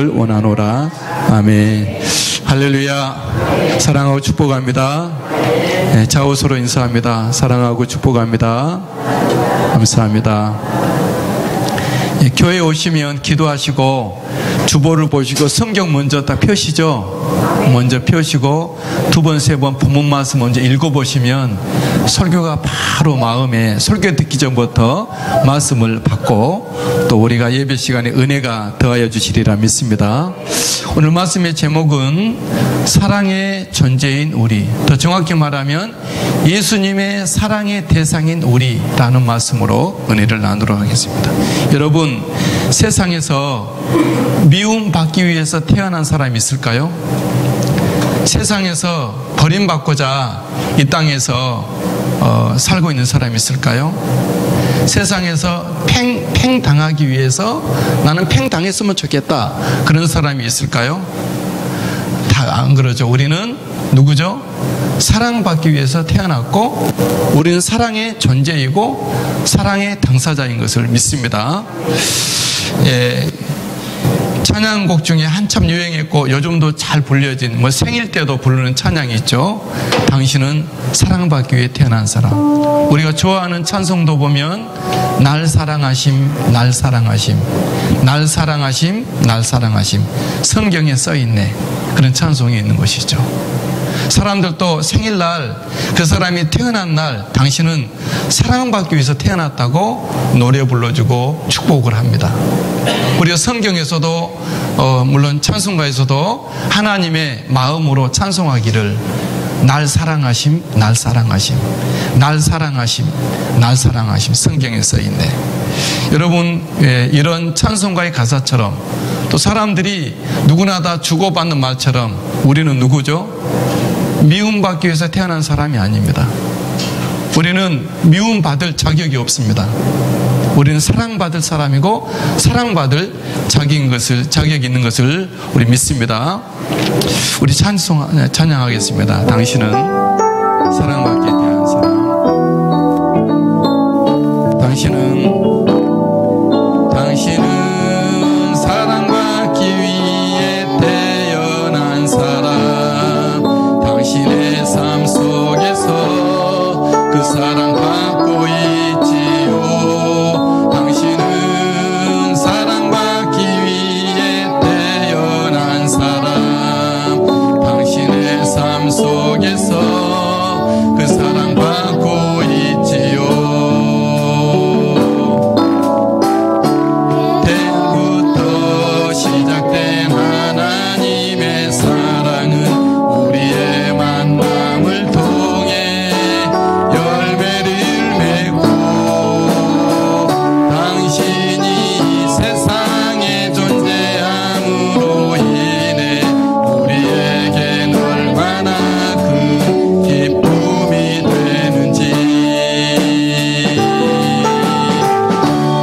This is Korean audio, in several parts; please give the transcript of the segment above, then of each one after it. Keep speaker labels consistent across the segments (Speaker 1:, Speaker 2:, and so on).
Speaker 1: 원하노라. 아멘. 할렐루야. 사랑하고 축복합니다. 좌우서로 인사합니다. 사랑하고 축복합니다. 감사합니다. 교회에 오시면 기도하시고 주보를 보시고 성경 먼저 딱 펴시죠. 먼저 펴시고 두 번, 세 번 본문 말씀 먼저 읽어보시면 설교가 바로 마음에, 설교 듣기 전부터 말씀을 받고 또 우리가 예배 시간에 은혜가 더하여 주시리라 믿습니다. 오늘 말씀의 제목은 사랑의 존재인 우리, 더 정확히 말하면 예수님의 사랑의 대상인 우리라는 말씀으로 은혜를 나누도록 하겠습니다. 여러분, 세상에서 미움받기 위해서 태어난 사람이 있을까요? 세상에서 버림받고자 이 땅에서 살고 있는 사람이 있을까요? 세상에서 팽 당하기 위해서 나는 팽 당했으면 좋겠다, 그런 사람이 있을까요? 다 안 그러죠. 우리는 누구죠? 사랑받기 위해서 태어났고 우리는 사랑의 존재이고 사랑의 당사자인 것을 믿습니다. 찬양곡 중에 한참 유행했고 요즘도 잘 불려진 생일 때도 부르는 찬양이 있죠. 당신은 사랑받기 위해 태어난 사람. 우리가 좋아하는 찬송도 보면 날 사랑하심, 날 사랑하심, 날 사랑하심, 날 사랑하심, 성경에 써있네, 그런 찬송이 있는 것이죠. 사람들도 생일날, 그 사람이 태어난 날 당신은 사랑받기 위해서 태어났다고 노래 불러주고 축복을 합니다. 우리가 성경에서도 물론 찬송가에서도 하나님의 마음으로 찬송하기를 날 사랑하심, 날 사랑하심, 날 사랑하심, 날 사랑하심, 성경에 써있네. 여러분, 이런 찬송가의 가사처럼 또 사람들이 누구나 다 주고받는 말처럼 우리는 누구죠? 미움받기 위해서 태어난 사람이 아닙니다. 우리는 미움받을 자격이 없습니다. 우리는 사랑받을 사람이고 사랑받을 자격이 있는 것을 우리 믿습니다. 우리 찬양하겠습니다. 당신은 사랑받기 위한 사람. 당신은 사랑받기 위해 태어난 사람. 당신의 삶 속에서 그 사랑 받고 있지요. 당신은 사랑받기 위해 태어난 사람. 당신의 삶 속에서 그 사랑 받고 있지요. 때부터 시작된 하나님의 사랑은 우리의 만남을 통해 열매를 맺고 당신이 이 세상에 존재함으로 인해 우리에겐 얼마나 큰 기쁨이 되는지.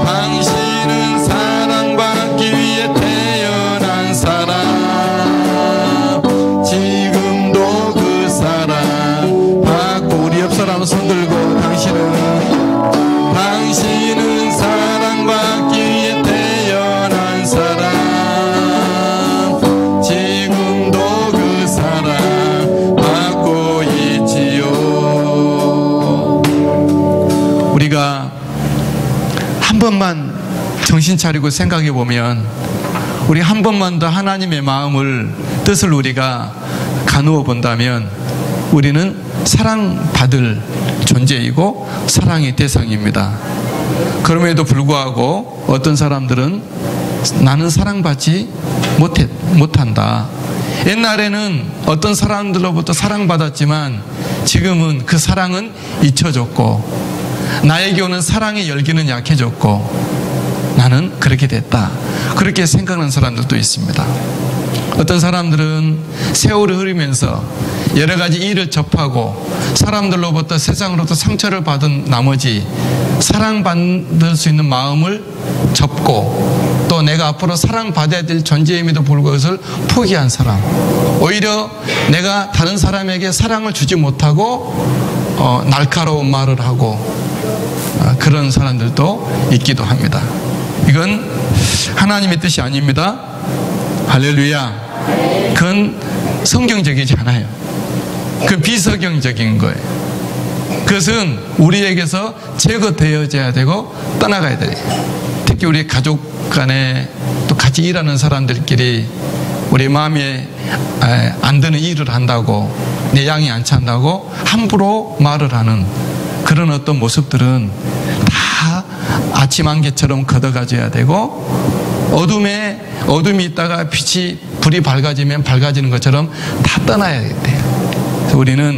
Speaker 1: 당신은 사랑받기 위해 태어난 사람. 지금도 그 사랑 받고, 우리 옆 사람 손들고 당신은 사랑받기 위해 태어난 사람. 지금도 그 사랑 받고 있지요. 우리가 한 번만 정신 차리고 생각해 보면, 우리 한 번만 더 하나님의 마음을, 뜻을 우리가 가누어 본다면 우리는 사랑받을 존재이고 사랑의 대상입니다. 그럼에도 불구하고 어떤 사람들은 나는 사랑받지 못한다. 옛날에는 어떤 사람들로부터 사랑받았지만 지금은 그 사랑은 잊혀졌고 나에게 오는 사랑의 열기는 약해졌고 나는 그렇게 됐다, 그렇게 생각하는 사람들도 있습니다. 어떤 사람들은 세월이 흐르면서 여러 가지 일을 접하고 사람들로부터, 세상으로부터 상처를 받은 나머지 사랑받을 수 있는 마음을 접고 또 내가 앞으로 사랑받아야 될 존재임에도 불구하고 그것을 포기한 사람, 오히려 내가 다른 사람에게 사랑을 주지 못하고 날카로운 말을 하고 그런 사람들도 있기도 합니다. 이건 하나님의 뜻이 아닙니다. 할렐루야. 그건 성경적이지 않아요. 그건 비성경적인 거예요. 그것은 우리에게서 제거되어져야 되고 떠나가야 돼요. 특히 우리 가족 간에 또 같이 일하는 사람들끼리 우리 마음에 안 드는 일을 한다고, 내 양이 안 찬다고 함부로 말을 하는 그런 어떤 모습들은 다 아침 안개처럼 걷어가져야 되고, 어둠이 있다가 불이 밝아지면 밝아지는 것처럼 다 떠나야 돼요. 그래서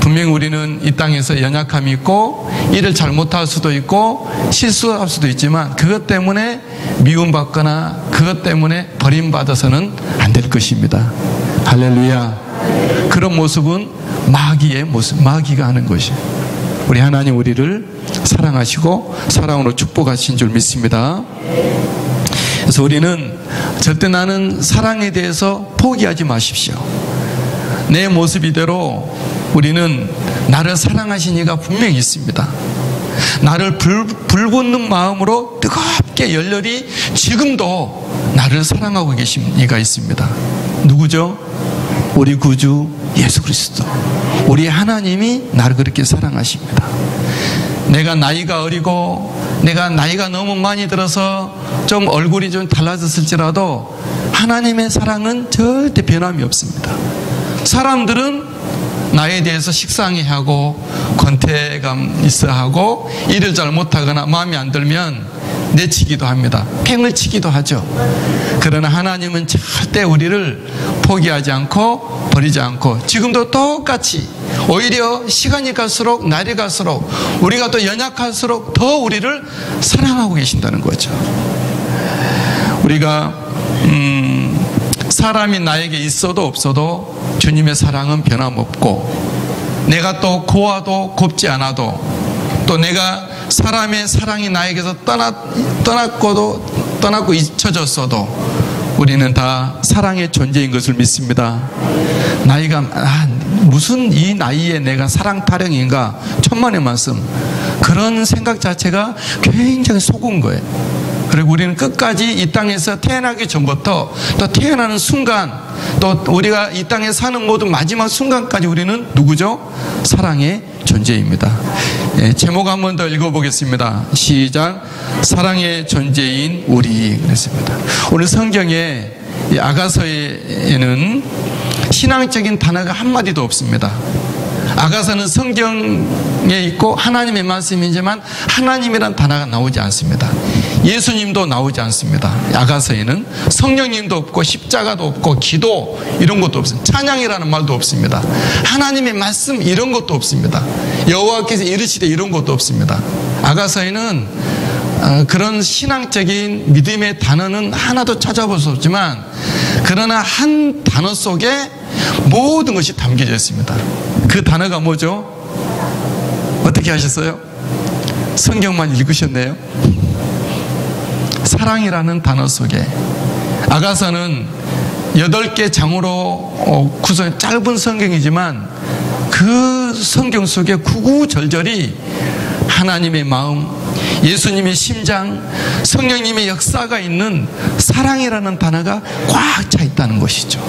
Speaker 1: 분명히 우리는 이 땅에서 연약함이 있고 일을 잘못할 수도 있고 실수할 수도 있지만 그것 때문에 미움받거나 그것 때문에 버림받아서는 안 될 것입니다. 할렐루야. 그런 모습은 마귀의 모습, 마귀가 하는 것이에요. 우리 하나님 우리를 사랑하시고 사랑으로 축복하신 줄 믿습니다. 그래서 우리는 절대 나는 사랑에 대해서 포기하지 마십시오. 내 모습 이대로 우리는 나를 사랑하신 이가 분명히 있습니다. 나를 불붙는 마음으로 뜨겁게 열렬히 지금도 나를 사랑하고 계신 이가 있습니다. 누구죠? 우리 구주 예수 그리스도. 우리 하나님이 나를 그렇게 사랑하십니다. 내가 나이가 어리고 내가 나이가 너무 많이 들어서 좀 얼굴이 좀 달라졌을지라도 하나님의 사랑은 절대 변함이 없습니다. 사람들은 나에 대해서 식상해하고 권태감 있어하고 일을 잘 못하거나 마음에 안 들면 내치기도 합니다. 팽을 치기도 하죠. 그러나 하나님은 절대 우리를 포기하지 않고 버리지 않고 지금도 똑같이 오히려 시간이 갈수록 날이 갈수록 우리가 더 연약할수록 더 우리를 사랑하고 계신다는 거죠. 우리가 사람이 나에게 있어도 없어도 주님의 사랑은 변함없고 내가 또 고와도 곱지 않아도 또 내가 사람의 사랑이 나에게서 떠났고 잊혀졌어도 우리는 다 사랑의 존재인 것을 믿습니다. 나이가 무슨 이 나이에 내가 사랑 타령인가, 천만의 말씀. 그런 생각 자체가 굉장히 속은 거예요. 그리고 우리는 끝까지 이 땅에서 태어나기 전부터 또 태어나는 순간 또 우리가 이 땅에 사는 모든 마지막 순간까지 우리는 누구죠? 사랑의 존재입니다. 제목 한 번 더 읽어보겠습니다. 시작. 사랑의 존재인 우리. 그랬습니다. 오늘 성경에 아가서에는 신앙적인 단어가 한마디도 없습니다. 아가서는 성경에 있고 하나님의 말씀이지만 하나님이란 단어가 나오지 않습니다. 예수님도 나오지 않습니다. 아가서에는 성령님도 없고 십자가도 없고 기도 이런 것도 없습니다. 찬양이라는 말도 없습니다. 하나님의 말씀 이런 것도 없습니다. 여호와께서 이르시되 이런 것도 없습니다. 아가서에는 그런 신앙적인 믿음의 단어는 하나도 찾아볼 수 없지만 그러나 한 단어 속에 모든 것이 담겨져 있습니다. 그 단어가 뭐죠? 어떻게 하셨어요? 성경만 읽으셨네요. 사랑이라는 단어 속에 아가서는 8개 장으로 구성 짧은 성경이지만 그 성경 속에 구구절절이 하나님의 마음, 예수님의 심장, 성령님의 역사가 있는 사랑이라는 단어가 꽉 차 있다는 것이죠.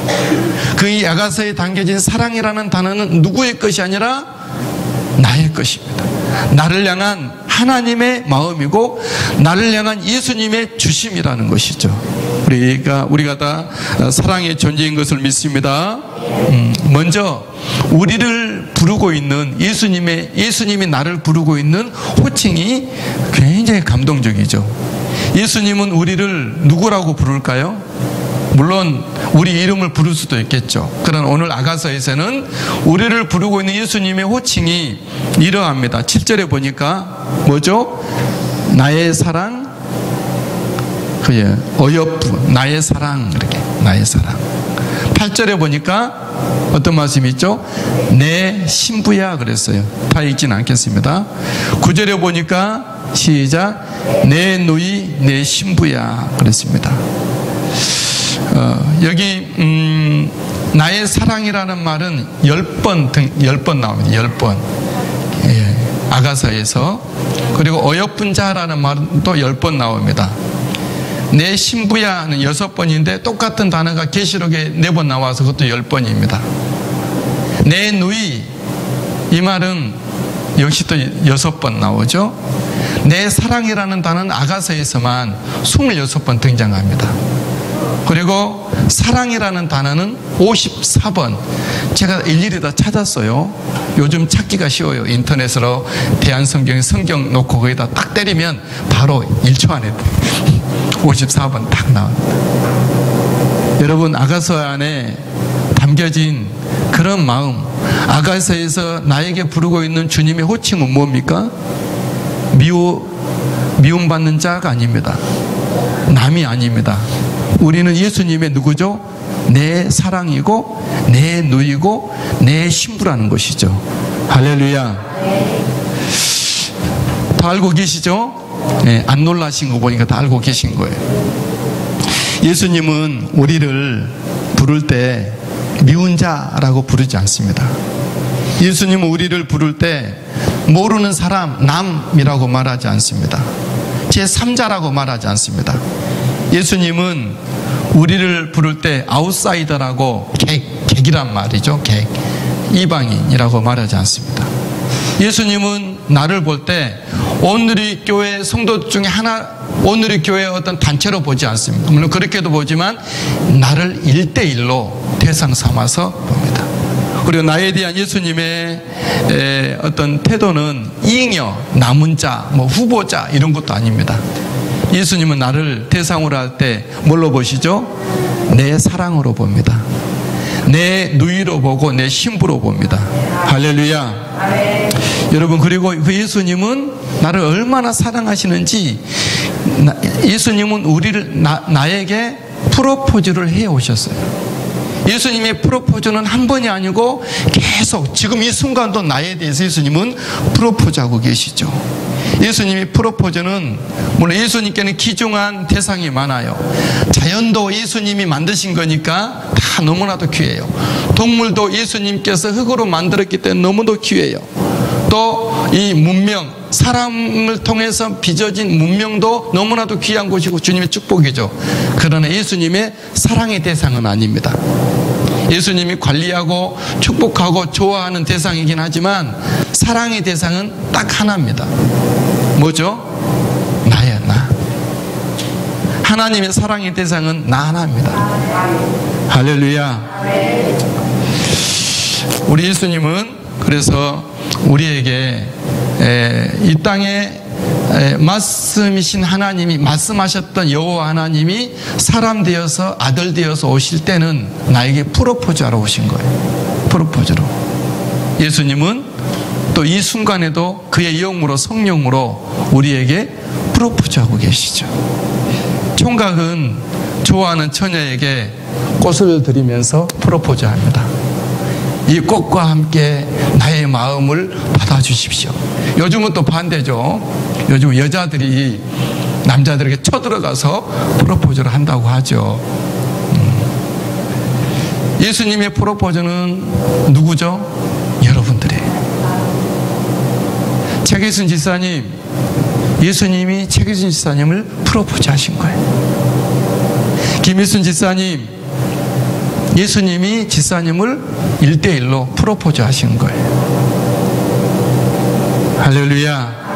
Speaker 1: 그 이 아가서에 담겨진 사랑이라는 단어는 누구의 것이 아니라 나의 것입니다. 나를 향한 하나님의 마음이고 나를 향한 예수님의 주심이라는 것이죠. 우리가 다 사랑의 존재인 것을 믿습니다. 먼저 우리를 부르고 있는 예수님이 나를 부르고 있는 호칭이 굉장히 감동적이죠. 예수님은 우리를 누구라고 부를까요? 물론 우리 이름을 부를 수도 있겠죠. 그러나 오늘 아가서에서는 우리를 부르고 있는 예수님의 호칭이 이러합니다. 7절에 보니까 뭐죠? 나의 사랑, 어여쁘, 나의 사랑, 이렇게 나의 사랑. 8절에 보니까 어떤 말씀이 있죠? 내 신부야 그랬어요. 다 읽진 않겠습니다. 9절에 보니까 시작, 내 누이 내 신부야 그랬습니다. 여기 나의 사랑이라는 말은 10번 나옵니다. 10번. 아가서에서. 그리고 어여쁜 자라는 말은 또 10번 나옵니다. 내 신부야는 6번인데 똑같은 단어가 계시록에 4번 나와서 그것도 10번입니다. 내 누이, 이 말은 역시 또 6번 나오죠. 내 사랑이라는 단어는 아가서에서만 26번 등장합니다. 그리고 사랑이라는 단어는 54번. 제가 일일이 다 찾았어요. 요즘 찾기가 쉬워요. 인터넷으로 대한성경에 성경 놓고 거기다 딱 때리면 바로 1초 안에 54번 딱 나옵니다. 여러분, 아가서 안에 담겨진 그런 마음, 아가서에서 나에게 부르고 있는 주님의 호칭은 뭡니까? 미움받는 자가 아닙니다. 남이 아닙니다. 우리는 예수님의 누구죠? 내 사랑이고 내 누이고 내 신부라는 것이죠. 할렐루야. 다 알고 계시죠? 네, 안 놀라신 거 보니까 다 알고 계신 거예요. 예수님은 우리를 부를 때 미운 자라고 부르지 않습니다. 예수님은 우리를 부를 때 모르는 사람, 남이라고 말하지 않습니다. 제3자라고 말하지 않습니다. 예수님은 우리를 부를 때 아웃사이더라고, 객이란 말이죠. 객, 이방인이라고 말하지 않습니다. 예수님은 나를 볼 때 오늘의 교회 성도 중에 하나, 오늘의 교회의 어떤 단체로 보지 않습니다. 물론 그렇게도 보지만 나를 1대1로 대상 삼아서 봅니다. 그리고 나에 대한 예수님의 어떤 태도는 잉여, 남은 자, 후보자 이런 것도 아닙니다. 예수님은 나를 대상으로 할 때 뭘로 보시죠? 내 사랑으로 봅니다. 내 누이로 보고 내 신부로 봅니다. 할렐루야. 여러분, 그리고 그 예수님은 나를 얼마나 사랑하시는지, 예수님은 우리를 나에게 프로포즈를 해 오셨어요. 예수님의 프로포즈는 한 번이 아니고 계속 지금 이 순간도 나에 대해서 예수님은 프로포즈하고 계시죠. 예수님의 프로포즈는, 물론 예수님께는 귀중한 대상이 많아요. 자연도 예수님이 만드신 거니까 다 너무나도 귀해요. 동물도 예수님께서 흙으로 만들었기 때문에 너무도 귀해요. 또 이 문명, 사람을 통해서 빚어진 문명도 너무나도 귀한 것이고 주님의 축복이죠. 그러나 예수님의 사랑의 대상은 아닙니다. 예수님이 관리하고 축복하고 좋아하는 대상이긴 하지만 사랑의 대상은 딱 하나입니다. 뭐죠? 나야, 나. 하나님의 사랑의 대상은 나 하나입니다. 할렐루야. 우리 예수님은 그래서 우리에게 이 땅에 말씀이신 하나님이, 말씀하셨던 여호와 하나님이 사람 되어서 아들 되어서 오실 때는 나에게 프로포즈하러 오신 거예요. 프로포즈로. 예수님은 또 이 순간에도 그의 영으로, 성령으로 우리에게 프로포즈하고 계시죠. 총각은 좋아하는 처녀에게 꽃을 드리면서 프로포즈합니다. 이 꽃과 함께 나의 마음을 받아주십시오. 요즘은 또 반대죠. 요즘 여자들이 남자들에게 쳐들어가서 프로포즈를 한다고 하죠. 예수님의 프로포즈는 누구죠? 여러분들이에요. 최기순 지사님, 예수님이 최기순 지사님을 프로포즈 하신 거예요. 김일순 지사님, 예수님이 지사님을 1대1로 프로포즈 하신 거예요. 할렐루야.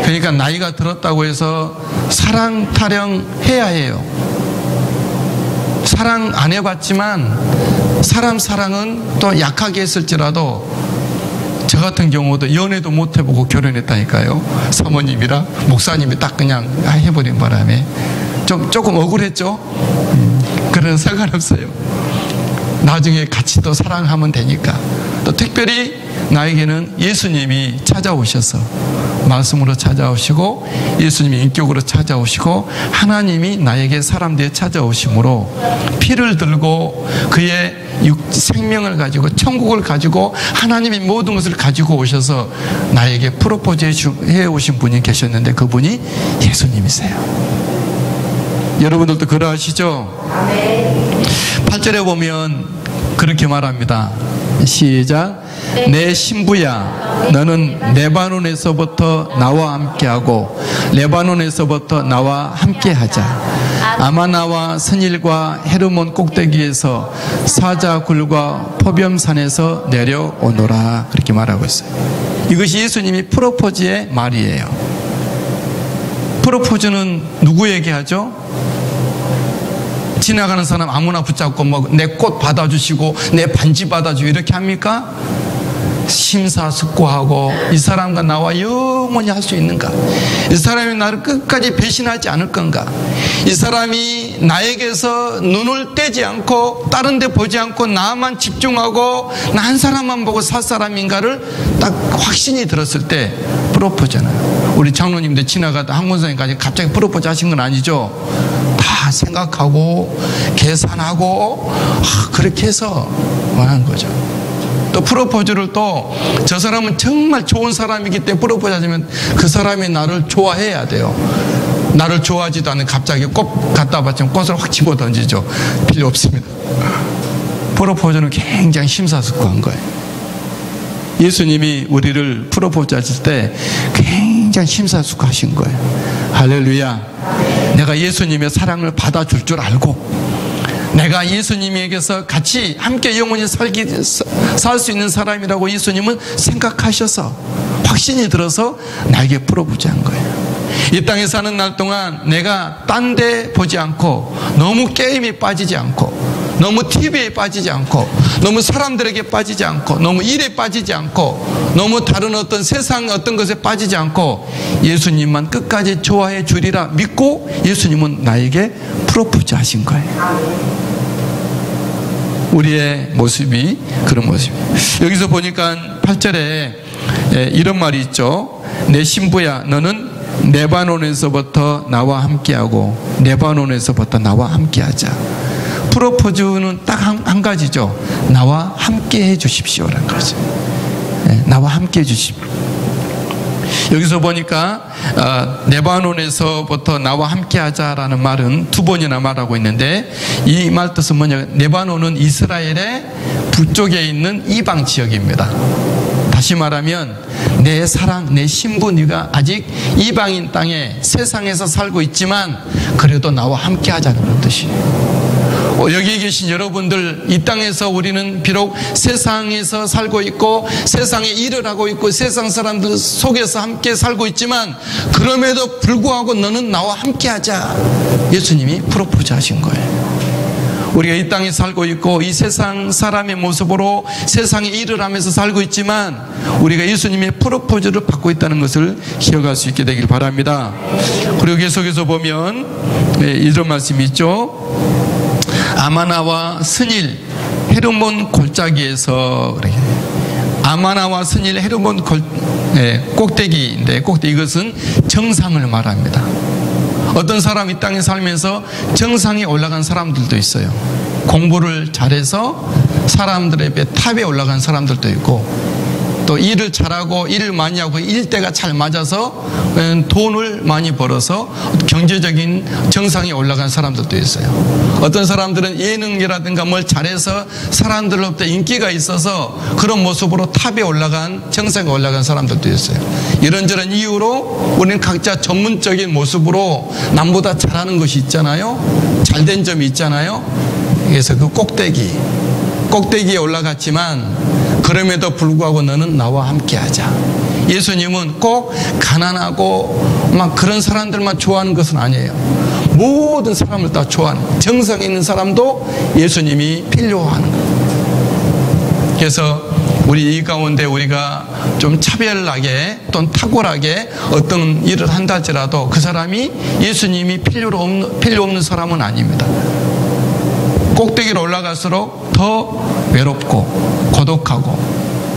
Speaker 1: 그러니까 나이가 들었다고 해서 사랑 타령 해야 해요. 사랑 안 해봤지만 사람 사랑은 또 약하게 했을지라도, 저 같은 경우도 연애도 못 해보고 결혼했다니까요. 사모님이랑 목사님이 딱 그냥 해버린 바람에 조금 억울했죠. 그러나 상관없어요. 나중에 같이 또 사랑하면 되니까. 또 특별히 나에게는 예수님이 찾아오셔서 말씀으로 찾아오시고 예수님이 인격으로 찾아오시고 하나님이 나에게 사람 되어 찾아오심으로 피를 들고 그의 생명을 가지고 천국을 가지고 하나님의 모든 것을 가지고 오셔서 나에게 프로포즈 해 오신 분이 계셨는데 그분이 예수님이세요. 여러분들도 그러하시죠? 8절에 보면 그렇게 말합니다. 시작. 내 신부야, 너는 레바논에서부터 나와 함께하고 레바논에서부터 나와 함께하자. 아마나와 스닐과 헤르몬 꼭대기에서 사자굴과 포비엄산에서 내려오노라. 그렇게 말하고 있어요. 이것이 예수님이 프로포즈의 말이에요. 프로포즈는 누구에게 하죠? 지나가는 사람 아무나 붙잡고 뭐 내 꽃 받아주시고 내 반지 받아주고 이렇게 합니까? 심사숙고하고 이 사람과 나와 영원히 할 수 있는가? 이 사람이 나를 끝까지 배신하지 않을 건가? 이 사람이 나에게서 눈을 떼지 않고 다른 데 보지 않고 나만 집중하고 나 한 사람만 보고 살 사람인가를 딱 확신이 들었을 때 프로포즈잖아요. 우리 장로님들 지나가다 항문사님까지 갑자기 프로포즈 하신 건 아니죠? 다 생각하고 계산하고 그렇게 해서 말한 거죠. 또 프로포즈를 또 저 사람은 정말 좋은 사람이기 때문에 프로포즈 하시면 그 사람이 나를 좋아해야 돼요. 나를 좋아하지도 않는 갑자기 꽃 갖다 바치면 꽃을 확 집어 던지죠. 필요 없습니다. 프로포즈는 굉장히 심사숙고한 거예요. 예수님이 우리를 프로포즈 하실 때 굉장히 심사숙고하신 거예요. 할렐루야. 내가 예수님의 사랑을 받아줄 줄 알고 내가 예수님에게서 같이 함께 영원히 살 수 있는 사람이라고 예수님은 생각하셔서 확신이 들어서 나에게 프로포즈한 거예요. 이 땅에 사는 날 동안 내가 딴 데 보지 않고 너무 게임에 빠지지 않고 너무 TV에 빠지지 않고 너무 사람들에게 빠지지 않고 너무 일에 빠지지 않고 너무 다른 어떤 세상 어떤 것에 빠지지 않고 예수님만 끝까지 좋아해 주리라 믿고 예수님은 나에게 프로포즈 하신 거예요. 우리의 모습이 그런 모습이에요. 여기서 보니까 8절에 이런 말이 있죠. 내 신부야 너는 레바논에서부터 나와 함께하고 레바논에서부터 나와 함께하자. 프로포즈는 딱 한 가지죠. 나와 함께해 주십시오라는 거죠. 나와 함께해 주십시오. 여기서 보니까 레바논에서부터 나와 함께하자라는 말은 두 번이나 말하고 있는데 이 말 뜻은 뭐냐? 레바논은 이스라엘의 북쪽에 있는 이방 지역입니다. 다시 말하면 내 사랑, 내 신부 네가 아직 이방인 땅에 세상에서 살고 있지만 그래도 나와 함께하자는 그런 뜻이에요. 여기에 계신 여러분들, 이 땅에서 우리는 비록 세상에서 살고 있고 세상에 일을 하고 있고 세상 사람들 속에서 함께 살고 있지만 그럼에도 불구하고 너는 나와 함께하자. 예수님이 프로포즈 하신 거예요. 우리가 이 땅에 살고 있고 이 세상 사람의 모습으로 세상에 일을 하면서 살고 있지만 우리가 예수님의 프로포즈를 받고 있다는 것을 기억할 수 있게 되길 바랍니다. 그리고 계속해서 보면 이런 말씀이 있죠. 아마나와 스닐 헤르몬 골짜기에서 아마나와 스닐 헤르몬 꼭대기인데 꼭대기 이것은 정상을 말합니다. 어떤 사람 이 땅에 살면서 정상에 올라간 사람들도 있어요. 공부를 잘해서 사람들의 탑에 올라간 사람들도 있고 또 일을 잘하고 일을 많이 하고 일대가 잘 맞아서 돈을 많이 벌어서 경제적인 정상에 올라간 사람들도 있어요. 어떤 사람들은 예능이라든가 뭘 잘해서 사람들로부터 인기가 있어서 그런 모습으로 탑에 올라간 정상에 올라간 사람들도 있어요. 이런저런 이유로 우리는 각자 전문적인 모습으로 남보다 잘하는 것이 있잖아요. 잘된 점이 있잖아요. 그래서 그 꼭대기에 올라갔지만 그럼에도 불구하고 너는 나와 함께하자. 예수님은 꼭 가난하고 막 그런 사람들만 좋아하는 것은 아니에요. 모든 사람을 다 좋아하는, 정상에 있는 사람도 예수님이 필요하는 거예요. 그래서 우리 이 가운데 우리가 좀 차별나게 또는 탁월하게 어떤 일을 한다 할지라도 그 사람이 예수님이 필요 없는 사람은 아닙니다. 꼭대기로 올라갈수록 더 외롭고 고독하고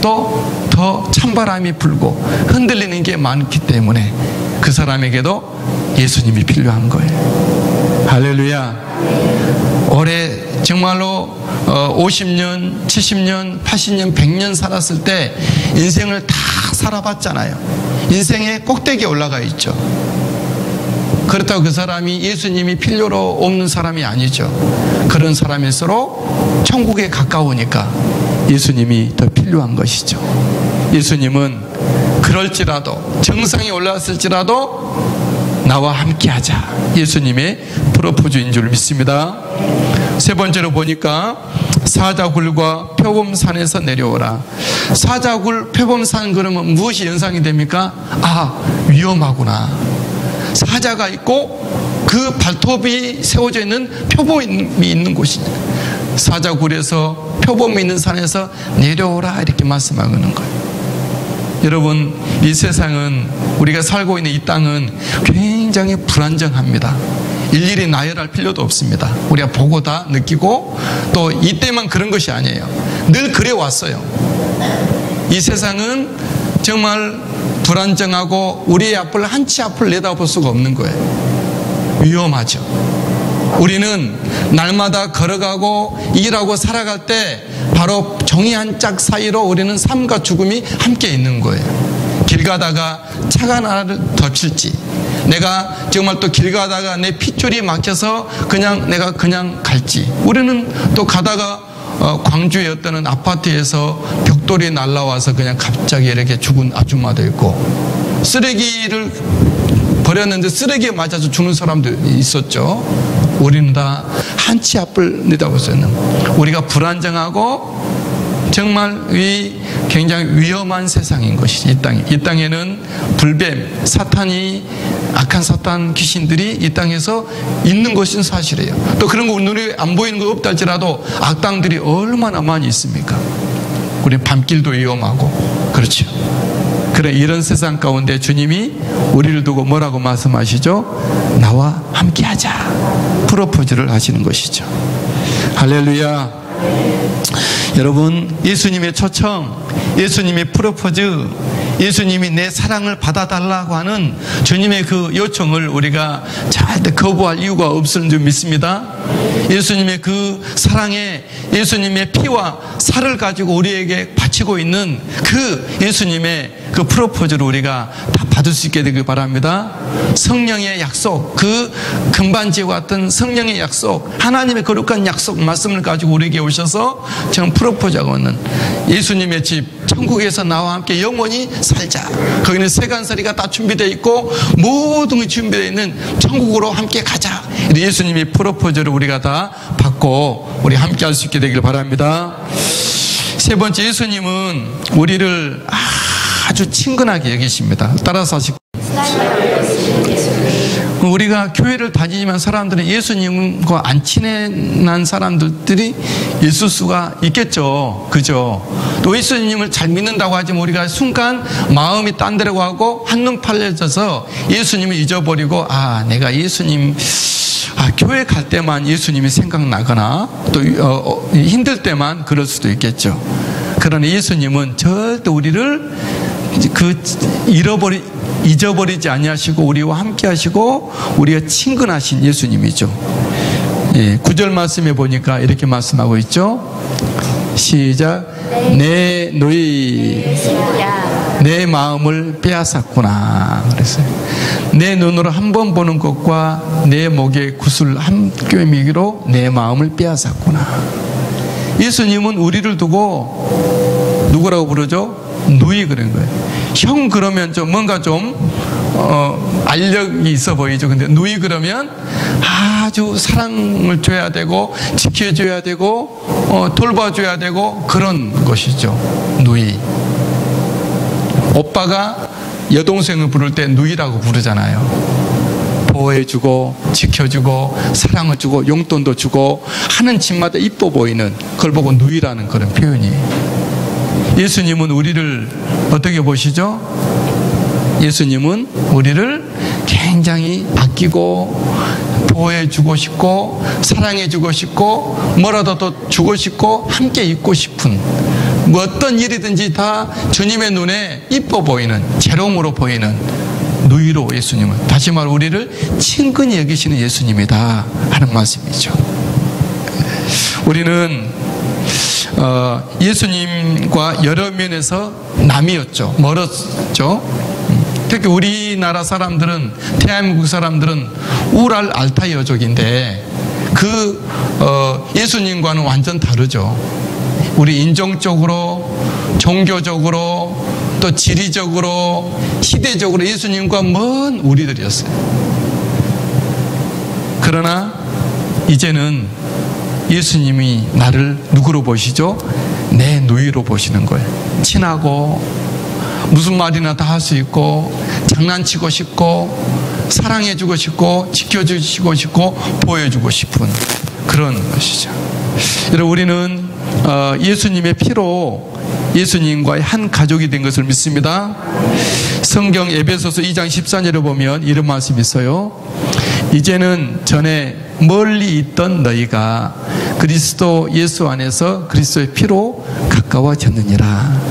Speaker 1: 또 더 찬바람이 불고 흔들리는 게 많기 때문에 그 사람에게도 예수님이 필요한 거예요. 할렐루야. 올해 정말로 50년, 70년, 80년, 100년 살았을 때 인생을 다 살아봤잖아요. 인생의 꼭대기에 올라가 있죠. 그렇다고 그 사람이 예수님이 필요로 없는 사람이 아니죠. 그런 사람일수록 천국에 가까우니까 예수님이 더 필요한 것이죠. 예수님은 그럴지라도 정상에 올라왔을지라도 나와 함께하자. 예수님의 프로포즈인 줄 믿습니다. 세 번째로 보니까 사자굴과 표범산에서 내려오라. 사자굴, 표범산 그러면 무엇이 연상이 됩니까? 아, 위험하구나. 사자가 있고 그 발톱이 세워져 있는 표범이 있는 곳이죠. 사자굴에서 표범이 있는 산에서 내려오라 이렇게 말씀하는 거예요. 여러분, 이 세상은, 우리가 살고 있는 이 땅은 굉장히 불안정합니다. 일일이 나열할 필요도 없습니다. 우리가 보고 다 느끼고, 또 이때만 그런 것이 아니에요. 늘 그래 왔어요. 이 세상은 정말 불안정하고 우리의 앞을 한 치 앞을 내다볼 수가 없는 거예요. 위험하죠. 우리는 날마다 걸어가고 일하고 살아갈 때 바로 종이 한 짝 사이로 우리는 삶과 죽음이 함께 있는 거예요. 길 가다가 차가 나를 덮칠지, 내가 정말 또 길 가다가 내 핏줄이 막혀서 내가 그냥 갈지, 우리는 또 가다가 광주의 어떤 아파트에서 벽돌이 날라와서 그냥 갑자기 이렇게 죽은 아줌마도 있고, 쓰레기를 버렸는데 쓰레기에 맞아서 죽는 사람도 있었죠. 우리는 다 한 치 앞을 내다보서는 우리가 불안정하고 정말 굉장히 위험한 세상인 것이지. 이 땅에는 불뱀, 사탄이, 악한 사탄 귀신들이 이 땅에서 있는 것은 사실이에요. 또 그런 거 눈에 안 보이는 거 없다 할지라도 악당들이 얼마나 많이 있습니까? 우리 밤길도 위험하고, 그렇죠. 그래, 이런 세상 가운데 주님이 우리를 두고 뭐라고 말씀하시죠? 나와 함께하자. 프로포즈를 하시는 것이죠. 할렐루야. 여러분, 예수님의 초청, 예수님의 프로포즈, 예수님이 내 사랑을 받아달라고 하는 주님의 그 요청을 우리가 절대 거부할 이유가 없을 줄 믿습니다. 예수님의 그 사랑에 예수님의 피와 살을 가지고 우리에게 바치고 있는 그 예수님의 그 프로포즈를 우리가 다 받을 수 있게 되길 바랍니다. 성령의 약속, 그 금반지와 같은 성령의 약속, 하나님의 거룩한 약속 말씀을 가지고 우리에게 오셔서 지금 프로포즈하고 있는 예수님의 집, 천국에서 나와 함께 영원히 살자. 거기는 세간살이가 다 준비되어 있고 모든 게 준비되어 있는 천국으로 함께 가자. 예수님의 프로포즈를 우리가 다 받고 우리 함께 할 수 있게 되길 바랍니다. 세 번째, 예수님은 우리를 아주 친근하게 여기십니다. 따라서 하시고, 우리가 교회를 다니지만 사람들은 예수님과 안 친한 사람들이 있을 수가 있겠죠. 그죠? 또 예수님을 잘 믿는다고 하지만 우리가 순간 마음이 딴 데로 가고 한눈 팔려져서 예수님을 잊어버리고, 내가 예수님, 교회 갈 때만 예수님이 생각나거나 또 힘들 때만 그럴 수도 있겠죠. 그러나 예수님은 절대 우리를 잊어버리지 아니하시고 우리와 함께 하시고 우리가 친근하신 예수님이죠. 9절 말씀에 보니까 이렇게 말씀하고 있죠. 시작. 내 누이 내 마음을 빼앗았구나 그랬어요. 내 눈으로 한 번 보는 것과 내 목의 구슬 한 꿰미기로 내 마음을 빼앗았구나. 예수님은 우리를 두고 누구라고 부르죠? 누이 그런 거예요. 형 그러면 좀 뭔가 좀 알력이 있어 보이죠. 근데 누이 그러면 아주 사랑을 줘야 되고 지켜줘야 되고 돌봐줘야 되고 그런 것이죠. 누이. 오빠가 여동생을 부를 때 누이라고 부르잖아요. 보호해주고 지켜주고 사랑을 주고 용돈도 주고 하는 집마다 이뻐 보이는 그걸 보고 누이라는 그런 표현이에요. 예수님은 우리를 어떻게 보시죠? 예수님은 우리를 굉장히 아끼고 보호해주고 싶고 사랑해주고 싶고 뭐라도 더 주고 싶고 함께 있고 싶은, 뭐 어떤 일이든지 다 주님의 눈에 이뻐 보이는, 재롱으로 보이는 누이로 예수님은, 다시 말해 우리를 친근히 여기시는 예수님이다 하는 말씀이죠. 우리는 예수님과 여러 면에서 남이었죠. 멀었죠. 특히 우리나라 사람들은, 대한민국 사람들은 우랄 알타이어족인데 예수님과는 완전 다르죠. 우리 인종적으로, 종교적으로, 또 지리적으로, 시대적으로 예수님과 먼 우리들이었어요. 그러나 이제는 예수님이 나를 누구로 보시죠? 내 누이로 보시는 거예요. 친하고 무슨 말이나 다 할 수 있고 장난치고 싶고 사랑해주고 싶고 지켜주시고 싶고 보여주고 싶은 그런 것이죠. 여러분, 우리는 예수님의 피로 예수님과의 한 가족이 된 것을 믿습니다. 성경 에베소서 2장 14절에 보면 이런 말씀이 있어요. 이제는 전에 멀리 있던 너희가 그리스도 예수 안에서 그리스도의 피로 가까워졌느니라.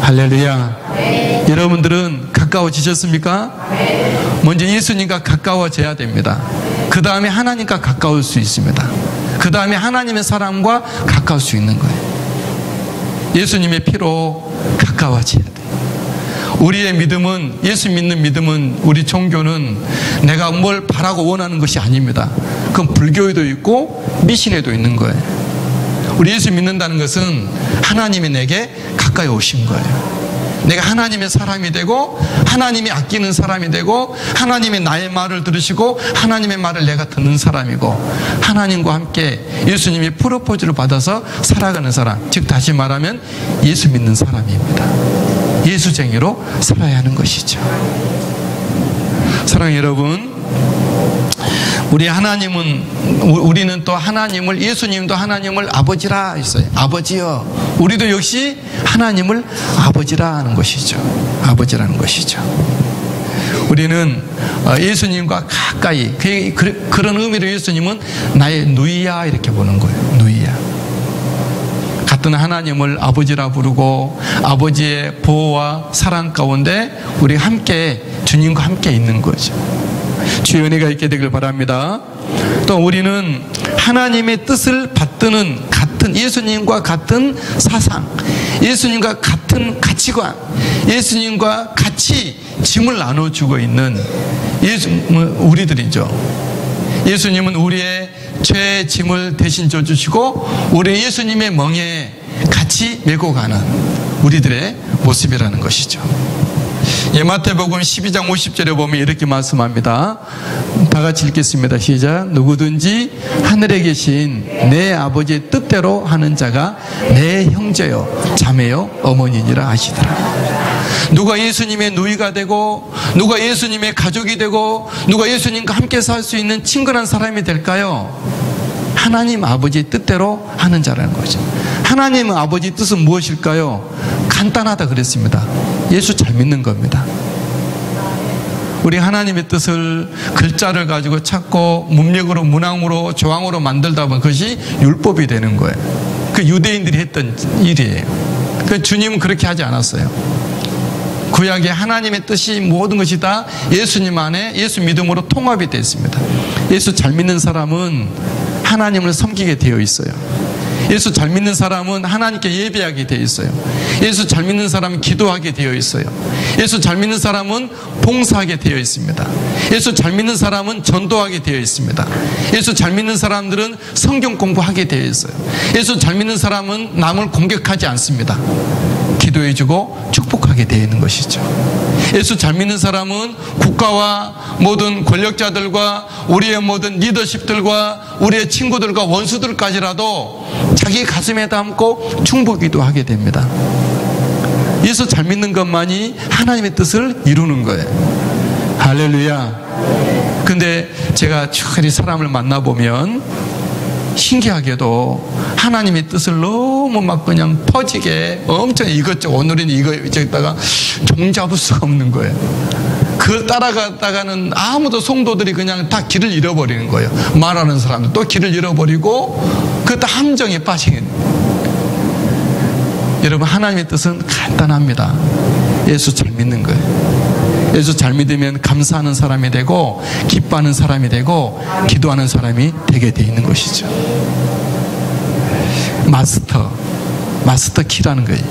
Speaker 1: 할렐루야. 네. 여러분들은 가까워지셨습니까? 네. 먼저 예수님과 가까워져야 됩니다. 그 다음에 하나님과 가까울 수 있습니다. 그 다음에 하나님의 사랑과 가까울 수 있는 거예요. 예수님의 피로 가까워져야 돼요. 우리의 믿음은, 예수 믿는 믿음은, 우리 종교는 내가 뭘 바라고 원하는 것이 아닙니다. 그건 불교에도 있고 미신에도 있는 거예요. 우리 예수 믿는다는 것은 하나님이 내게 가까이 오신 거예요. 내가 하나님의 사람이 되고 하나님이 아끼는 사람이 되고 하나님의 나의 말을 들으시고 하나님의 말을 내가 듣는 사람이고 하나님과 함께 예수님이 프로포즈를 받아서 살아가는 사람, 즉 다시 말하면 예수 믿는 사람입니다. 예수쟁이로 살아야 하는 것이죠. 사랑하는 여러분, 우리는 또 하나님을, 예수님도 하나님을 아버지라 했어요. 아버지요. 우리도 역시 하나님을 아버지라 하는 것이죠. 아버지라는 것이죠. 우리는 예수님과 가까이, 그런 의미로 예수님은 나의 누이야 이렇게 보는 거예요. 누이야. 같은 하나님을 아버지라 부르고 아버지의 보호와 사랑 가운데 우리 함께 주님과 함께 있는 거죠. 주의 은혜가 있게 되길 바랍니다. 또 우리는 하나님의 뜻을 받드는 같은 예수님과 같은 사상, 예수님과 같은 가치관, 예수님과 같이 짐을 나눠주고 있는 우리들이죠. 예수님은 우리의 죄의 짐을 대신 져주시고 우리 예수님의 멍에 같이 메고 가는 우리들의 모습이라는 것이죠. 마태복음 12장 50절에 보면 이렇게 말씀합니다. 다 같이 읽겠습니다. 시작. 누구든지 하늘에 계신 내 아버지의 뜻대로 하는 자가 내 형제요 자매요 어머니니라 하시더라. 누가 예수님의 누이가 되고 누가 예수님의 가족이 되고 누가 예수님과 함께 살 수 있는 친근한 사람이 될까요? 하나님 아버지의 뜻대로 하는 자라는 거죠. 하나님 아버지의 뜻은 무엇일까요? 간단하다 그랬습니다. 예수 잘 믿는 겁니다. 우리 하나님의 뜻을 글자를 가지고 찾고 문맥으로 문항으로 조항으로 만들다 보면 그것이 율법이 되는 거예요. 그 유대인들이 했던 일이에요. 그 주님은 그렇게 하지 않았어요. 구약의 하나님의 뜻이 모든 것이 다 예수님 안에 예수 믿음으로 통합이 되어 있습니다. 예수 잘 믿는 사람은 하나님을 섬기게 되어 있어요. 예수 잘 믿는 사람은 하나님께 예배하게 되어 있어요. 예수 잘 믿는 사람은 기도하게 되어 있어요. 예수 잘 믿는 사람은 봉사하게 되어 있습니다. 예수 잘 믿는 사람은 전도하게 되어 있습니다. 예수 잘 믿는 사람들은 성경 공부하게 되어 있어요. 예수 잘 믿는 사람은 남을 공격하지 않습니다. 기도해주고 축복하게 되어 있는 것이죠. 예수 잘 믿는 사람은 국가와 모든 권력자들과 우리의 모든 리더십들과 우리의 친구들과 원수들까지라도 자기 가슴에 담고 충복기도 하게 됩니다. 예수 잘 믿는 것만이 하나님의 뜻을 이루는 거예요. 할렐루야. 근데 제가 쭉 사람을 만나보면 신기하게도 하나님의 뜻을 너무 막 그냥 퍼지게 엄청 이것저것 오늘은 이거저기다가 종잡을 수가 없는 거예요. 그걸 따라가다가는 아무도 성도들이 그냥 다 길을 잃어버리는 거예요. 말하는 사람도 또 길을 잃어버리고 그것도 함정에 빠지게. 여러분, 하나님의 뜻은 간단합니다. 예수 잘 믿는 거예요. 예수 잘 믿으면 감사하는 사람이 되고 기뻐하는 사람이 되고 기도하는 사람이 되게 돼 있는 것이죠. 마스터 키라는 거예요.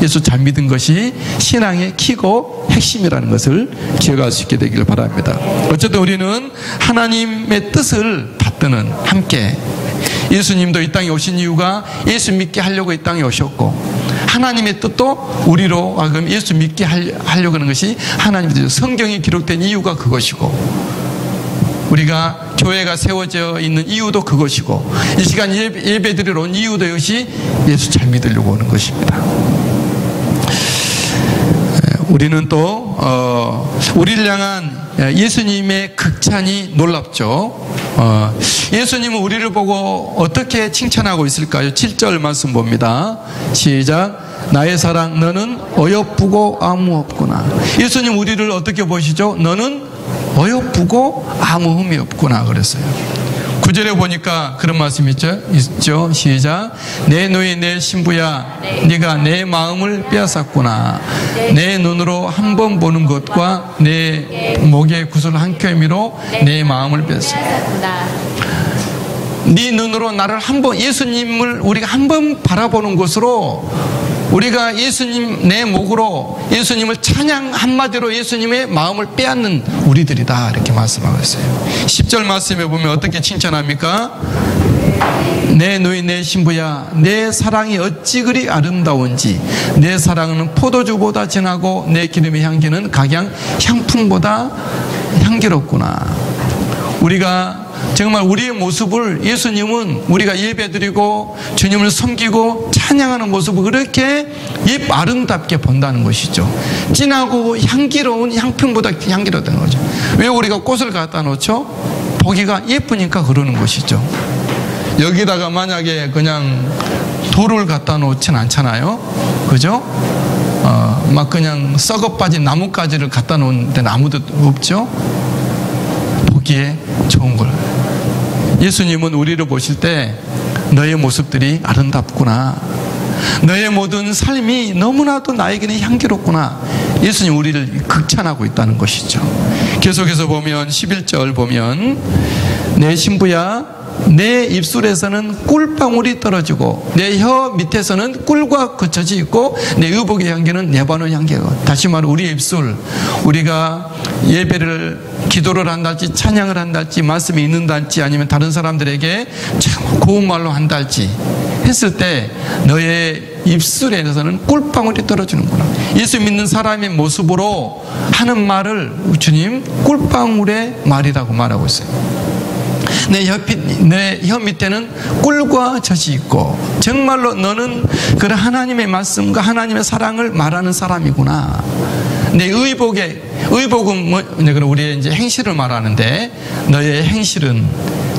Speaker 1: 예수 잘 믿은 것이 신앙의 키고 핵심이라는 것을 기억할 수 있게 되기를 바랍니다. 어쨌든 우리는 하나님의 뜻을 받드는 함께, 예수님도 이 땅에 오신 이유가 예수 믿게 하려고 이 땅에 오셨고 하나님의 뜻도 우리로 하여금 예수 믿게 하려고 하는 것이 하나님의 뜻. 성경에 기록된 이유가 그것이고 우리가 교회가 세워져 있는 이유도 그것이고 이 시간 예배드리러 온 이유도 역시 예수 잘 믿으려고 오는 것입니다. 우리는 또 우리를 향한 예수님의 극찬이 놀랍죠. 예수님은 우리를 보고 어떻게 칭찬하고 있을까요? 7절 말씀 봅니다. 시작. 나의 사랑 너는 어여쁘고 아무 없구나. 예수님 우리를 어떻게 보시죠? 너는 어여쁘고 아무 흠이 없구나 그랬어요. 9절에 보니까 그런 말씀이 있죠. 시작. 내 누이 내 신부야 네가 내 마음을 빼앗았구나. 내 눈으로 한 번 보는 것과 내 목의 구슬 한 뼘이로 내 마음을 빼앗았구나. 네 눈으로 나를 한번 예수님을 우리가 한 번 바라보는 것으로 우리가 예수님 내 목으로 예수님을 찬양 한마디로 예수님의 마음을 빼앗는 우리들이다 이렇게 말씀하고 있어요. 10절 말씀에 보면 어떻게 칭찬합니까? 내 누이 내 신부야 내 사랑이 어찌 그리 아름다운지 내 사랑은 포도주보다 진하고 내 기름의 향기는 각양 향품보다 향기롭구나. 우리가 정말 우리의 모습을 예수님은 우리가 예배드리고 주님을 섬기고 찬양하는 모습을 그렇게 아름답게 본다는 것이죠. 진하고 향기로운 향품보다 향기롭다는 거죠. 왜 우리가 꽃을 갖다 놓죠? 보기가 예쁘니까 그러는 것이죠. 여기다가 만약에 그냥 돌을 갖다 놓진 않잖아요. 그죠? 막 그냥 썩어 빠진 나뭇가지를 갖다 놓은 데는 아무도 없죠. 보기에 좋은 걸. 예수님은 우리를 보실 때 너의 모습들이 아름답구나. 너의 모든 삶이 너무나도 나에게는 향기롭구나. 예수님 우리를 극찬하고 있다는 것이죠. 계속해서 보면 11절 보면 내 신부야 내 입술에서는 꿀방울이 떨어지고 내 혀 밑에서는 꿀과 거쳐져 있고 내 의복의 향기는 레바논 향기고. 다시 말해 우리의 입술 우리가 예배를 기도를 한달지 찬양을 한달지 말씀이 있는달지 아니면 다른 사람들에게 참 고운 말로 한달지 했을 때 너의 입술에서는 꿀방울이 떨어지는구나. 예수 믿는 사람의 모습으로 하는 말을 주님 꿀방울의 말이라고 말하고 있어요. 내 혀 밑에는 꿀과 젖이 있고 정말로 너는 그런 하나님의 말씀과 하나님의 사랑을 말하는 사람이구나. 내 의복은 우리의 이제 행실을 말하는데 너의 행실은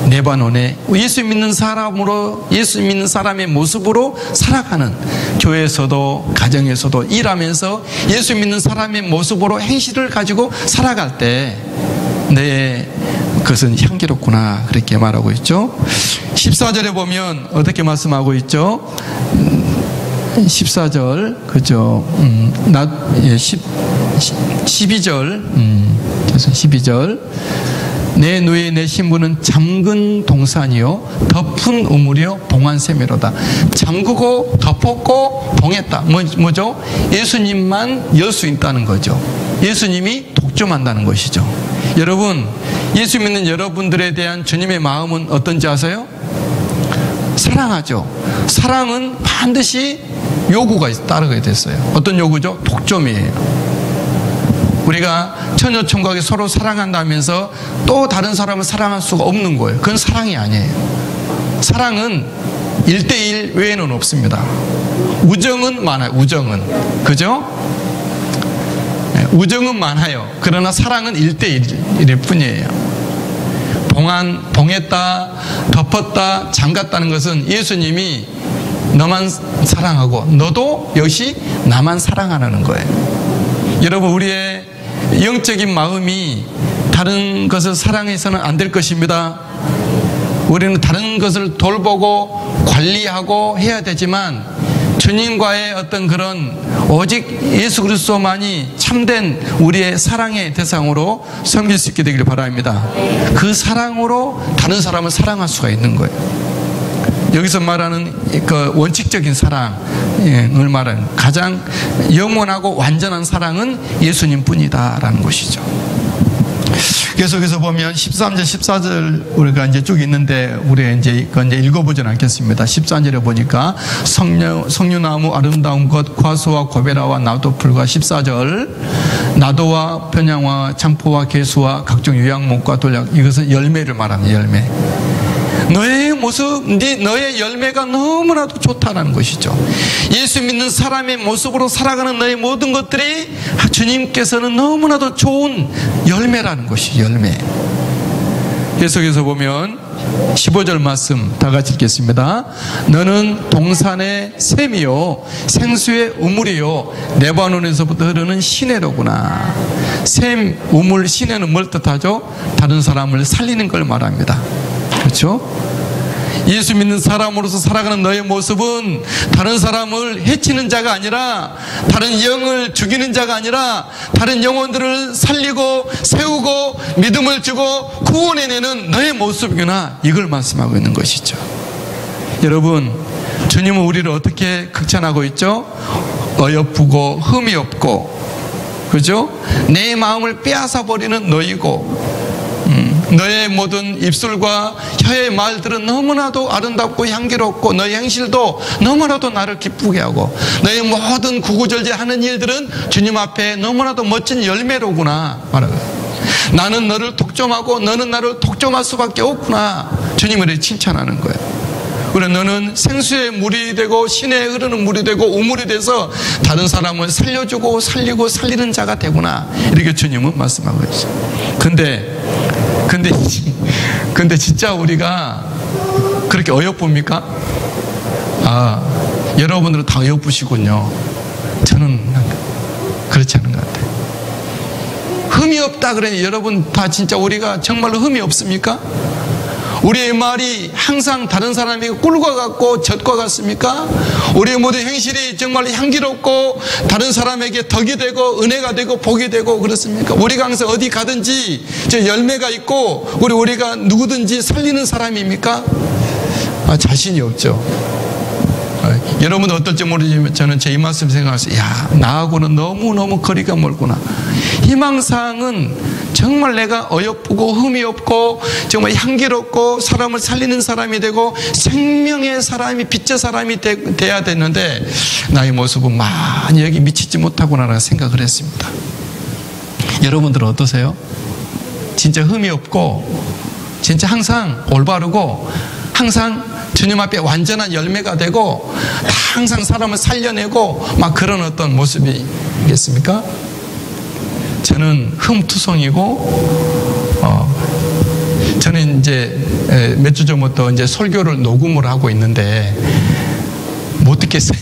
Speaker 1: 레바논에 예수 믿는 사람으로 예수 믿는 사람의 모습으로 살아가는 교회에서도 가정에서도 일하면서 예수 믿는 사람의 모습으로 행실을 가지고 살아갈 때 내 그것은 향기롭구나 그렇게 말하고 있죠. 14절에 보면 어떻게 말씀하고 있죠? 14절 그죠? 12절 12절 내 누이 내 신부는 잠근 동산이요 덮은 우물이요 봉한 샘이로다. 잠그고 덮었고 봉했다. 뭐죠? 예수님만 열 수 있다는 거죠. 예수님이 독점한다는 것이죠. 여러분 예수 믿는 여러분들에 대한 주님의 마음은 어떤지 아세요? 사랑하죠. 사랑은 반드시 요구가 따르게 됐어요. 어떤 요구죠? 독점이에요. 우리가 처녀총각이 서로 사랑한다면서 또 다른 사람을 사랑할 수가 없는 거예요. 그건 사랑이 아니에요. 사랑은 1대1 외에는 없습니다. 우정은 많아요. 우정은. 그죠? 우정은 많아요. 그러나 사랑은 1대1일 뿐이에요. 봉했다, 덮었다, 잠갔다는 것은 예수님이 너만 사랑하고 너도 역시 나만 사랑하라는 거예요. 여러분 우리의 영적인 마음이 다른 것을 사랑해서는 안 될 것입니다. 우리는 다른 것을 돌보고 관리하고 해야 되지만 주님과의 어떤 그런 오직 예수 그리스도만이 참된 우리의 사랑의 대상으로 섬길 수 있게 되기를 바랍니다. 그 사랑으로 다른 사람을 사랑할 수가 있는 거예요. 여기서 말하는 그 원칙적인 사랑을 말하는 가장 영원하고 완전한 사랑은 예수님 뿐이다라는 것이죠. 계속해서 보면 13절, 14절 우리가 이제 쭉 있는데 우리 이제 읽어보진 않겠습니다. 13절에 보니까 석류나무 아름다운 것 과수와 고베라와 나도풀과 14절 나도와 편향과 창포와 개수와 각종 유향목과 돌약 이것은 열매를 말합니다. 열매. 너의 모습, 너의 열매가 너무나도 좋다는 것이죠. 예수 믿는 사람의 모습으로 살아가는 너의 모든 것들이 주님께서는 너무나도 좋은 열매라는 것이죠. 열매. 계속해서 보면 15절 말씀 다 같이 읽겠습니다. 너는 동산의 샘이요 생수의 우물이요 레바논에서부터 흐르는 시내로구나. 샘, 우물, 시내는 뭘 뜻하죠? 다른 사람을 살리는 걸 말합니다. 그렇죠? 예수 믿는 사람으로서 살아가는 너의 모습은 다른 사람을 해치는 자가 아니라, 다른 영을 죽이는 자가 아니라 다른 영혼들을 살리고 세우고 믿음을 주고 구원해내는 너의 모습이구나, 이걸 말씀하고 있는 것이죠. 여러분, 주님은 우리를 어떻게 극찬하고 있죠? 어여쁘고 흠이 없고, 그죠? 내 마음을 빼앗아 버리는 너희고, 너의 모든 입술과 혀의 말들은 너무나도 아름답고 향기롭고 너의 행실도 너무나도 나를 기쁘게 하고 너의 모든 구구절제하는 일들은 주님 앞에 너무나도 멋진 열매로구나 말하고, 나는 너를 독점하고 너는 나를 독점할 수밖에 없구나, 주님을 칭찬하는 거예요. 그래, 너는 생수의 물이 되고 시내에 흐르는 물이 되고 우물이 돼서 다른 사람을 살려주고 살리고 살리는 자가 되구나, 이렇게 주님은 말씀하고 있어요. 근데 진짜 우리가 그렇게 어여쁩니까? 여러분들은 다 어여쁘시군요. 저는 그렇지 않은 것 같아요. 흠이 없다 그러니 여러분 다 진짜 우리가 정말로 흠이 없습니까? 우리의 말이 항상 다른 사람에게 꿀과 같고 젖과 같습니까? 우리의 모든 행실이 정말 향기롭고 다른 사람에게 덕이 되고 은혜가 되고 복이 되고 그렇습니까? 우리가 항상 어디 가든지 저 열매가 있고 우리가 누구든지 살리는 사람입니까? 자신이 없죠. 여러분은 어떨지 모르지만 저는 제 이 말씀 생각하면서, 나하고는 너무너무 거리가 멀구나. 희망사항은 정말 내가 어여쁘고 흠이 없고 정말 향기롭고 사람을 살리는 사람이 되고 생명의 사람이, 빛의 사람이 돼야 되는데 나의 모습은 많이 여기 미치지 못하구나라는 생각을 했습니다. 여러분들은 어떠세요? 진짜 흠이 없고 진짜 항상 올바르고 항상 주님 앞에 완전한 열매가 되고 항상 사람을 살려내고 막 그런 어떤 모습이겠습니까? 저는 흠투성이고, 저는 이제 몇 주 전부터 이제 설교를 녹음을 하고 있는데 못 듣겠어요.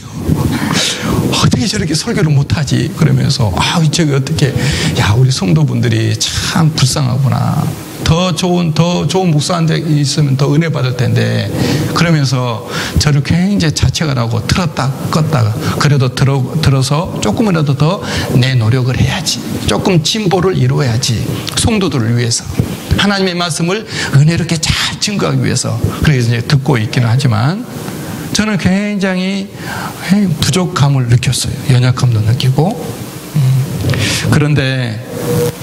Speaker 1: 어떻게 저렇게 설교를 못하지? 그러면서 저기 어떻게, 우리 성도분들이 참 불쌍하구나. 더 좋은 목사한테 있으면 더 은혜 받을 텐데, 그러면서 저를 굉장히 자책을 하고 틀었다 껐다가, 그래도 들어서 조금이라도 더 내 노력을 해야지, 조금 진보를 이루어야지, 성도들을 위해서 하나님의 말씀을 은혜롭게 잘 증거하기 위해서 그래서 이제 듣고 있기는 하지만 저는 굉장히 부족함을 느꼈어요. 연약함도 느끼고. 그런데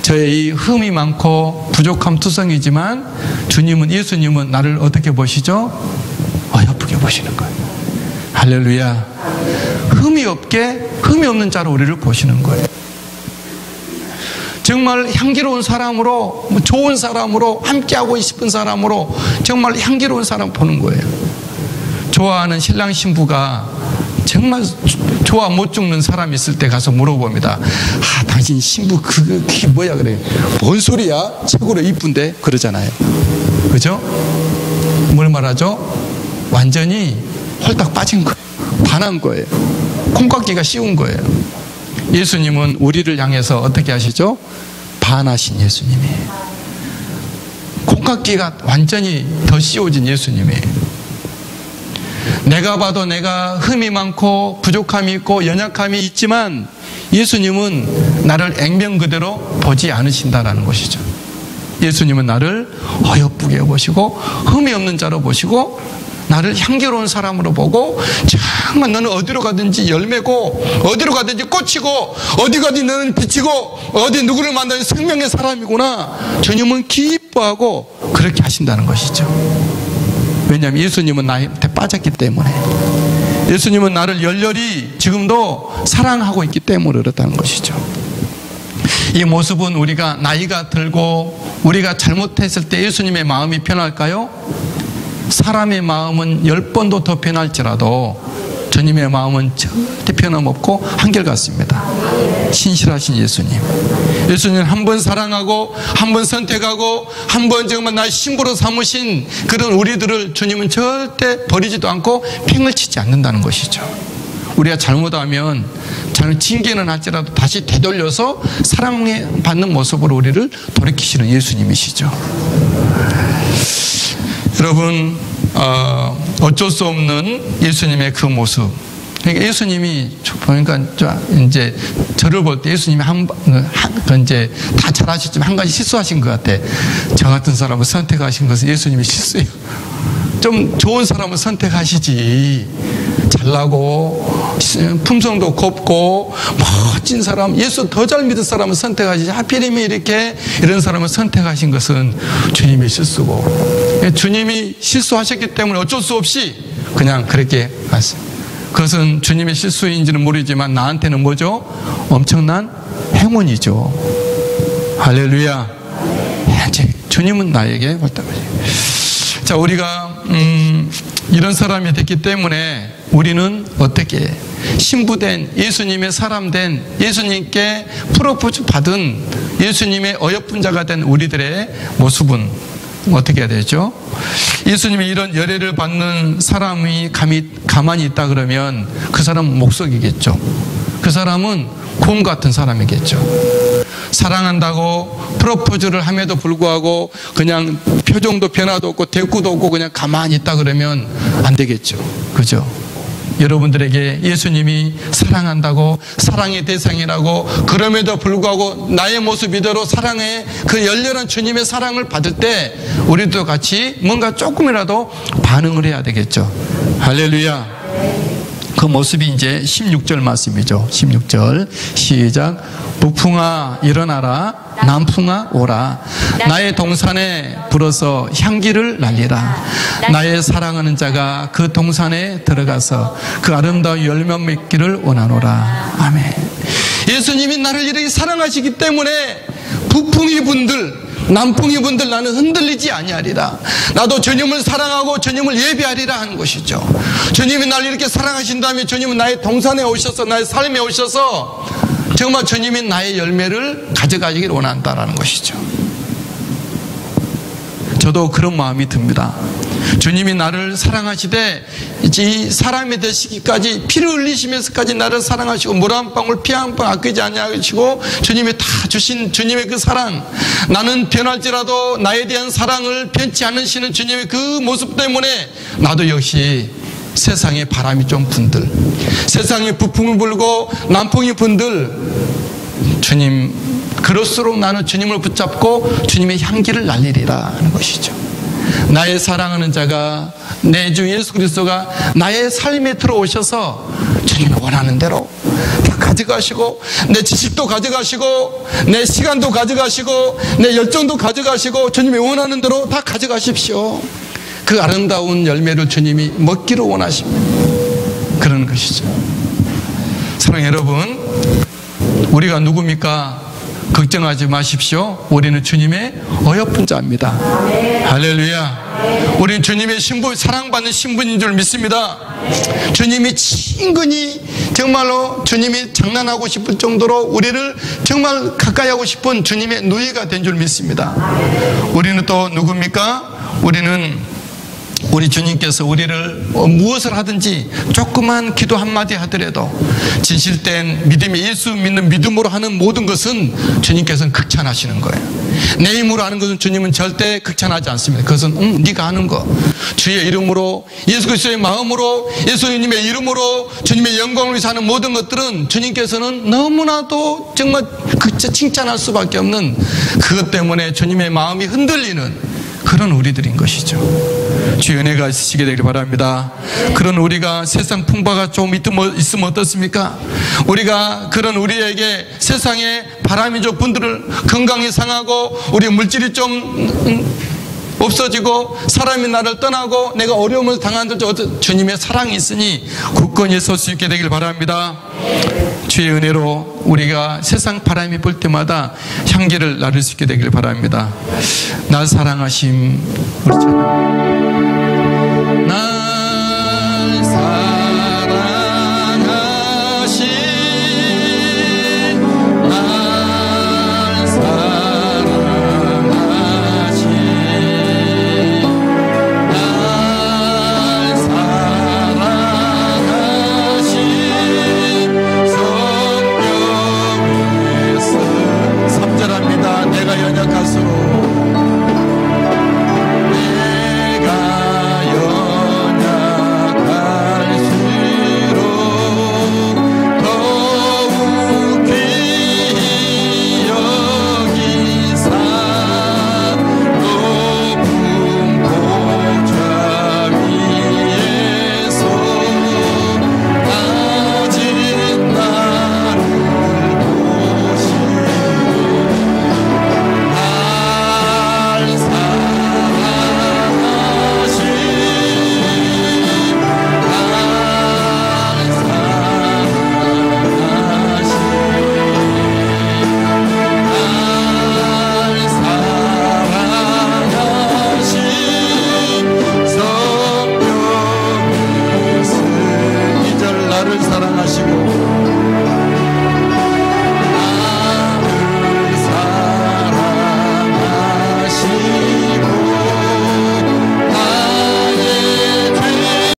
Speaker 1: 저의 이 흠이 많고 부족함 투성이지만 예수님은 나를 어떻게 보시죠? 어여쁘게 보시는 거예요. 할렐루야. 흠이 없는 자로 우리를 보시는 거예요. 정말 향기로운 사람으로, 좋은 사람으로, 함께하고 싶은 사람으로 정말 향기로운 사람 보는 거예요. 좋아하는 신랑 신부가 정말 좋아 못 죽는 사람이 있을 때 가서 물어봅니다. 당신 신부 그게 뭐야? 그래. 뭔 소리야? 최고로 이쁜데? 그러잖아요. 그죠? 뭘 말하죠? 완전히 홀딱 빠진 거예요. 반한 거예요. 콩깍기가 씌운 거예요. 예수님은 우리를 향해서 어떻게 하시죠? 반하신 예수님이에요. 콩깍기가 완전히 더 씌워진 예수님이에요. 내가 봐도 내가 흠이 많고 부족함이 있고 연약함이 있지만 예수님은 나를 액면 그대로 보지 않으신다라는 것이죠. 예수님은 나를 어여쁘게 보시고 흠이 없는 자로 보시고 나를 향기로운 사람으로 보고 정말 너는 어디로 가든지 열매고 어디로 가든지 꽃이고 어디 가든지 너는 빛이고 어디 누구를 만나는 생명의 사람이구나. 주님은 기뻐하고 그렇게 하신다는 것이죠. 왜냐하면 예수님은 나한테 빠졌기 때문에, 예수님은 나를 열렬히 지금도 사랑하고 있기 때문에 그렇다는 것이죠. 이 모습은 우리가 나이가 들고 우리가 잘못했을 때 예수님의 마음이 변할까요? 사람의 마음은 10번도 더 변할지라도 주님의 마음은 절대 변함없고 한결같습니다. 신실하신 예수님. 예수님 한 번 사랑하고 한 번 선택하고 한 번 정말 나의 신부로 삼으신 그런 우리들을 주님은 절대 버리지도 않고 팽을 치지 않는다는 것이죠. 우리가 잘못하면 징계는 할지라도 다시 되돌려서 사랑받는 모습으로 우리를 돌이키시는 예수님이시죠. 여러분, 어쩔 수 없는 예수님의 그 모습. 그러니까 예수님이 보니까 이제 저를 볼 때 예수님이 이제 다 잘하셨지만 한 가지 실수하신 것 같아. 저 같은 사람을 선택하신 것은 예수님이 실수예요. 좀 좋은 사람을 선택하시지. 잘나고 품성도 곱고 멋진 사람, 예수 더 잘 믿을 사람을 선택하시지. 하필이면 이렇게 이런 사람을 선택하신 것은 주님의 실수고, 주님이 실수하셨기 때문에 어쩔 수 없이 그냥 그렇게 갔어요. 그것은 주님의 실수인지는 모르지만 나한테는 뭐죠? 엄청난 행운이죠. 할렐루야. 주님은 나에게 자, 우리가 이런 사람이 됐기 때문에 우리는 어떻게 신부된 예수님의 사람된 예수님께 프로포즈 받은 예수님의 어여쁜 자가 된 우리들의 모습은 어떻게 해야 되죠? 예수님이 이런 열애를 받는 사람이 가만히 있다 그러면 그 사람은 목석이겠죠. 그 사람은 곰 같은 사람이겠죠. 사랑한다고 프로포즈를 함에도 불구하고 그냥 표정도 변화도 없고 대꾸도 없고 그냥 가만히 있다 그러면 안 되겠죠. 그죠? 여러분들에게 예수님이 사랑한다고, 사랑의 대상이라고, 그럼에도 불구하고 나의 모습 이대로 사랑의 그 열렬한 주님의 사랑을 받을 때 우리도 같이 뭔가 조금이라도 반응을 해야 되겠죠. 할렐루야. 그 모습이 이제 16절 말씀이죠. 16절 시작. 북풍아 일어나라, 남풍아 오라. 나의 동산에 불어서 향기를 날리라. 나의 사랑하는 자가 그 동산에 들어가서 그 아름다운 열매 맺기를 원하노라. 아멘. 예수님이 나를 이렇게 사랑하시기 때문에 북풍이 분들, 남풍이 분들 나는 흔들리지 아니하리라. 나도 주님을 사랑하고 주님을 예배하리라 하는 것이죠. 주님이 나를 이렇게 사랑하신다면 주님은 나의 동산에 오셔서 나의 삶에 오셔서 정말 주님이 나의 열매를 가져가기를 원한다라는 것이죠. 저도 그런 마음이 듭니다. 주님이 나를 사랑하시되 이 사람이 되시기까지 피를 흘리시면서까지 나를 사랑하시고 물 한 방울 피 한 방울 아끼지 아니하시고 주님이 다 주신 주님의 그 사랑, 나는 변할지라도 나에 대한 사랑을 변치 않으시는 주님의 그 모습 때문에 나도 역시 세상에 바람이 좀 분들, 세상에 북풍이 불고 남풍이 분들, 주님 그럴수록 나는 주님을 붙잡고 주님의 향기를 날리리라 하는 것이죠. 나의 사랑하는 자가, 내 주 예수 그리스도가 나의 삶에 들어오셔서 주님이 원하는 대로 다 가져가시고, 내 지식도 가져가시고, 내 시간도 가져가시고, 내 열정도 가져가시고, 주님이 원하는 대로 다 가져가십시오. 그 아름다운 열매를 주님이 먹기를 원하십니다. 그런 것이죠. 사랑하는 여러분, 우리가 누굽니까? 걱정하지 마십시오. 우리는 주님의 어여쁜 자입니다. 할렐루야. 우리는 주님의 신부, 사랑받는 신부인 줄 믿습니다. 주님이 친근히 정말로 주님이 장난하고 싶을 정도로 우리를 정말 가까이 하고 싶은 주님의 누이가 된 줄 믿습니다. 우리는 또 누굽니까? 우리 주님께서 우리를 무엇을 하든지 조그만 기도 한마디 하더라도 진실된 믿음이, 예수 믿는 믿음으로 하는 모든 것은 주님께서는 극찬하시는 거예요. 내 힘으로 하는 것은 주님은 절대 극찬하지 않습니다. 그것은 네가 하는 거, 주의 이름으로, 예수 그리스도의 마음으로, 예수님의 이름으로 주님의 영광을 위해서 하는 모든 것들은 주님께서는 너무나도 정말 칭찬할 수밖에 없는, 그것 때문에 주님의 마음이 흔들리는 그런 우리들인 것이죠. 주의 은혜가 있으시게 되길 바랍니다. 그런 우리가 세상 풍파가 좀 있으면 어떻습니까? 우리가 그런 우리에게 세상에 바람이 좀 분들을 건강이 상하고 우리 물질이 좀 없어지고 사람이 나를 떠나고 내가 어려움을 당하는데 주님의 사랑이 있으니 굳건히 설 수 있게 되길 바랍니다. 주의 은혜로 우리가 세상 바람이 불 때마다 향기를 나눌 수 있게 되길 바랍니다. 날 사랑하심 우리 찬양. 날 사랑하심 날 사랑하심 날 사랑하심 성령에서 3절합니다. 내가 연약할수록 사랑하시고